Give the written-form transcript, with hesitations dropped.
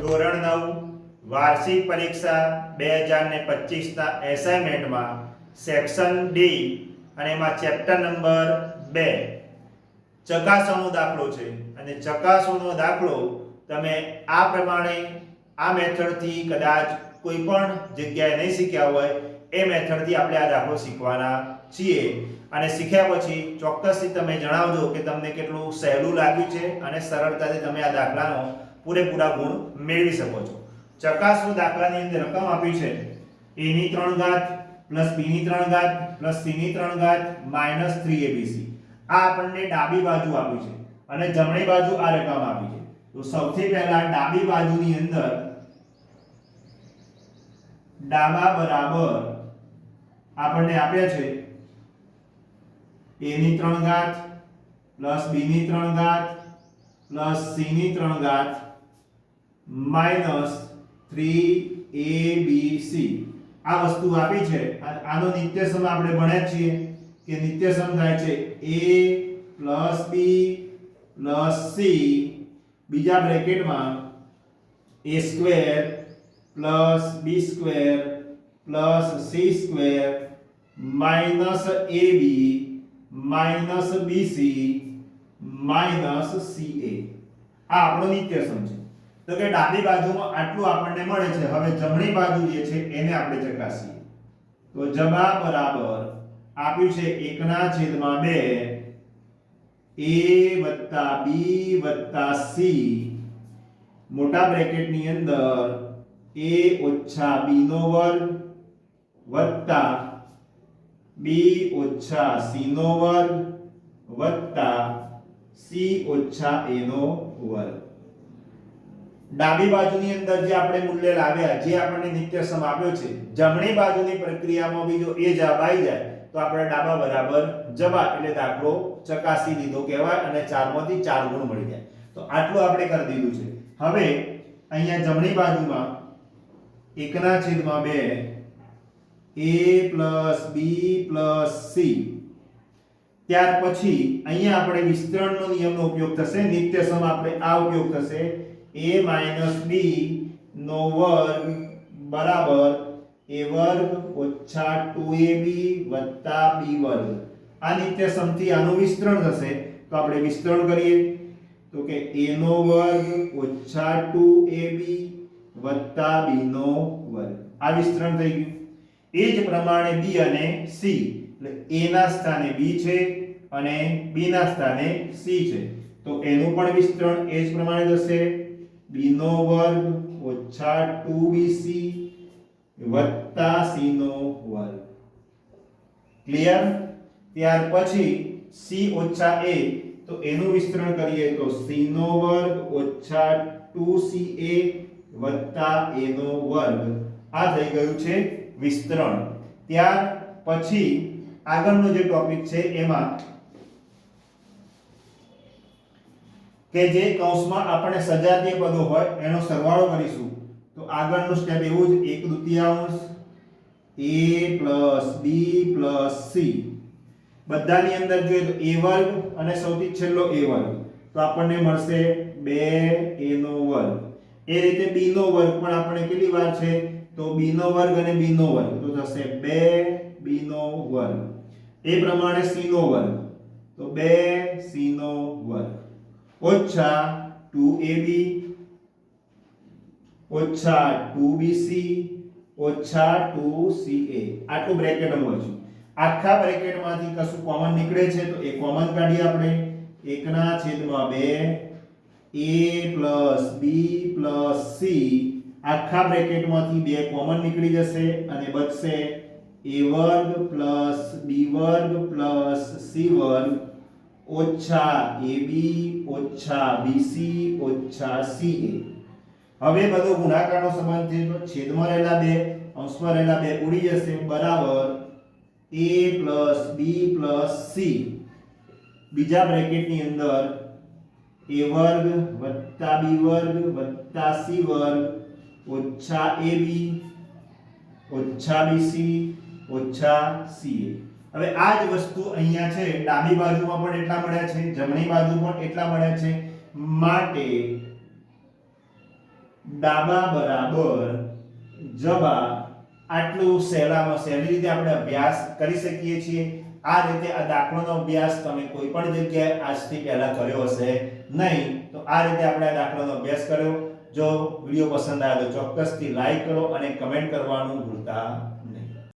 ધોરણ 9 વાર્ષિક પરીક્ષા 2025 ના એસાઇનમેન્ટમાં સેક્શન ડી અને એમાં ચેપ્ટર નંબર 2 ચકાસણીનો દાખલો છે અને ચકાસણીનો દાખલો તમે આ પ્રમાણે આ મેથડથી કદાચ કોઈ પણ જગ્યાએ નહીં શીખ્યા હોય એ મેથડથી આપણે આ દાખલો શીખવાના છીએ અને શીખ્યા પછી ચોક્કસથી તમે જણાવજો કે તમને કેટલું સહેલું લાગ્યું છે અને સરળતાથી તમે આ દાખલાનો પૂરેપૂરા ગુણ મેળવી શકો છો. ચકાસણી દાખલાની અંદર રકમ આપી છે a ની 3 ઘાત + b ની 3 ઘાત + c ની 3 ઘાત - 3abc. આ આપણને ડાબી બાજુ આપી છે અને જમણી બાજુ આ રકમ આપી છે. તો સૌથી પહેલા ડાબી બાજુની અંદર ડાબા બરાબર આપણને આપ્યા છે a ની 3 ઘાત + b ની 3 ઘાત + c ની 3 ઘાત -3abc. આ વસ્તુ આપી છે. આનો નિત્યસમ આપણે ભણ્યા છીએ કે નિત્યસમ થાય છે a + b + c બીજા બ્રેકેટમાં a² + b² + c² -ab - bc - ca. આ આપણો નિત્યસમ છે. તો કે ડાબી બાજુમાં આટલું આપણને મળે છે. હવે જમણી બાજુ જે છે એને આપણે ચકાસીએ. તો જવાબ બરાબર આપ્યું છે 1/2 a + b + c મોટા બ્રેકેટની અંદર a - b² + b - c² + c - a². ડાબી બાજુની અંદર જે આપણે મૂલ્ય લાવ્યા જે આપણને નિત્યસમ આપ્યો છે જમણી બાજુની પ્રક્રિયામાં બીજો એ જવાબ આવી જાય તો આપણે ડાબા બરાબર જવાબ એટલે દાખલો ચકાસી લીધો કહેવાય અને 4 માંથી 4 ગુણ મળી જાય. તો આટલું આપણે કરી દીધું છે. હવે અહીંયા જમણી બાજુમાં 1/2 a + b + c. ત્યાર પછી અહીંયા આપણે વિસ્તરણનો નિયમનો ઉપયોગ થશે. નિત્યસમ આપણે આ ઉપયોગ થશે a - b નો વર્ગ બરાબર a² - 2ab + b². આ નિત્યસમથી આનું વિસ્તરણ થશે. તો આપણે વિસ્તરણ કરીએ તો કે a² - 2ab + b². આ વિસ્તરણ થઈ ગયું. એ જ પ્રમાણે b અને c એટલે a ના સ્થાને b છે અને b ના સ્થાને c છે. તો એનું પણ વિસ્તરણ એ જ પ્રમાણે થશે b² - 2bc + c². ક્લિયર? ત્યાર પછી c - a તો એનું વિસ્તરણ કરીએ તો c² - 2ca + a². આ થઈ ગયું છે વિસ્તરણ. ત્યાર પછી આગળનો જે ટોપિક છે એમાં કે જે કૌંસમાં આપણે સજાતીય પદો હોય એનો સરવાળો કરીશું. તો આગળનું સ્ટેપ એવું જ 1/2 a + b + c બધાની અંદર જોઈએ તો a² અને સૌથી છેલ્લો a². તો આપણને મળશે 2a². એ રીતે b² પણ આપણે કેટલી વાર છે તો b² અને b² તો થશે 2b². એ પ્રમાણે c² તો 2c² ઓછા 2ab ઓછા 2bc ઓછા 2ca. આટલું બ્રેકેટમાં મળશે. આખા બ્રેકેટમાંથી કશું કોમન નીકળે છે તો એ કોમન કાઢીએ આપણે. 1/2 a + b + c આખા બ્રેકેટમાંથી 2 કોમન નીકળી જશે અને બચશે a² + b² + c² ઓછા ab ઓછા bc ઓછા ca. હવે બધો ગુણાકારનો સંબંધ છે તો છેદમાં રહેલા 2 અંશમાં રહેલા 2 ઉડી જશે બરાબર a + b + c બીજા બ્રેકેટની અંદર a² + b² + c² ઓછા ab ઓછા bc ઓછા ca. હવે આ જ વસ્તુ અહીંયા છે ડાબી બાજુમાં પણ એટલા મળ્યા છે જમણી બાજુ પણ એટલા મળ્યા છે માટે ડાબા બરાબર જબા આટલું સહેલામાં સહેલી રીતે આપણે અભ્યાસ કરી શકીએ છીએ. આ રીતે આ દાખલાનો અભ્યાસ તમે કોઈ પણ જગ્યાએ આજથી પહેલા કર્યો હશે નહીં. તો આ રીતે આપણે આ દાખલાનો અભ્યાસ કર્યો. જો વિડિયો પસંદ આવે તો ચોક્કસથી લાઈક કરો અને કમેન્ટ કરવાનું ભૂલતા